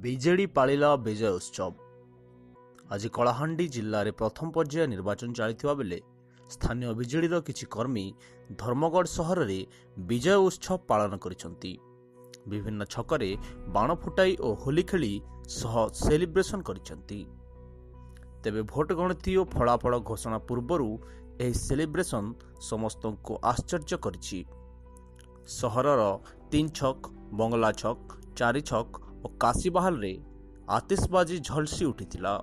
BJD ପାଳିଲା ବିଜୟ ଉତ୍ସବ। ଆଜି କଳାହାଣ୍ଡି ଜିଲ୍ଲାରେ ପ୍ରଥମ ପର୍ଯ୍ୟାୟ ନିର୍ବାଚନ ଚାଲିଥିବା ବେଲେ ସ୍ଥାନୀୟ ବିଜେଡିର କିଛି କର୍ମୀ ଧର୍ମଗଡ଼ ସହରରେ ବିଜୟ ଉତ୍ସବ ପାଳନ କରିଛନ୍ତି। ବିଭିନ୍ନ ଛକରେ ବାଣ ଫୁଟାଇ ଓ ହୋଲି ଖେଳି ସହ ସେଲିବ୍ରେସନ କରିଛନ୍ତି। ତେବେ ଭୋଟ ଗଣତି ଓ ଫଳାଫଳ ଘୋଷଣା ପୂର୍ବରୁ ଏହି ସେଲିବ୍ରେସନ ସମସ୍ତଙ୍କୁ ଆଶ୍ଚର୍ଯ୍ୟ କରିଛି। ସହରର 3 ଛକ, ବଙ୍ଗଲା ଛକ, 4 ଛକ ଓ କାଶୀବାହାଲରେ ଆତିଶବାଜି ଝଲସି ଉଠିଥିଲା।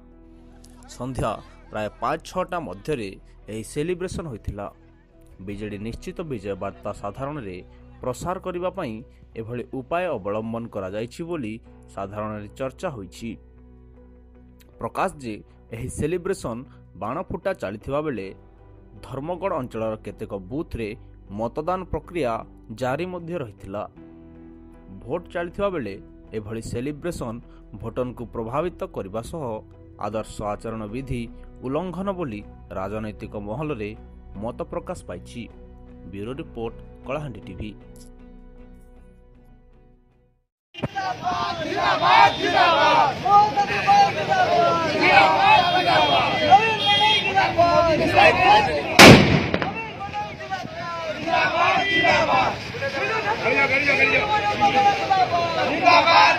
ସନ୍ଧ୍ୟା ପ୍ରାୟ 5-6ଟା ମଧ୍ୟରେ ଏହି ସେଲିବ୍ରେସନ ହୋଇଥିଲା। ବିଜେଡି ନିଶ୍ଚିତ ବିଜୟ ବାର୍ତ୍ତା ସାଧାରଣରେ ପ୍ରସାର କରିବା ପାଇଁ ଏଭଳି ଉପାୟ ଅବଲମ୍ବନ କରାଯାଇଛି ବୋଲି ସାଧାରଣରେ ଚର୍ଚ୍ଚା ହୋଇଛି। ପ୍ରକାଶ ଯେ ଏହି ସେଲିବ୍ରେସନ ବାଣ ଫୁଟା ଚାଲିଥିବା ବେଳେ ଧର୍ମଗଡ଼ ଅଞ୍ଚଳର କେତେକ ବୁଥରେ ମତଦାନ ପ୍ରକ୍ରିୟା ଜାରି ମଧ୍ୟ ରହିଥିଲା। ଭୋଟ ଚାଲିଥିବା ବେଳେ ଏଭଳି ସେଲିବ୍ରେସନ ଭୋଟରଙ୍କୁ ପ୍ରଭାବିତ କରିବା ସହ ଆଦର୍ଶ ଆଚରଣ ବିଧି ଉଲ୍ଲଂଘନ ବୋଲି ରାଜନୈତିକ ମହଲରେ ମତ ପ୍ରକାଶ ପାଇଛି। Bureau report, Kalahandi TV. जिंदाबाद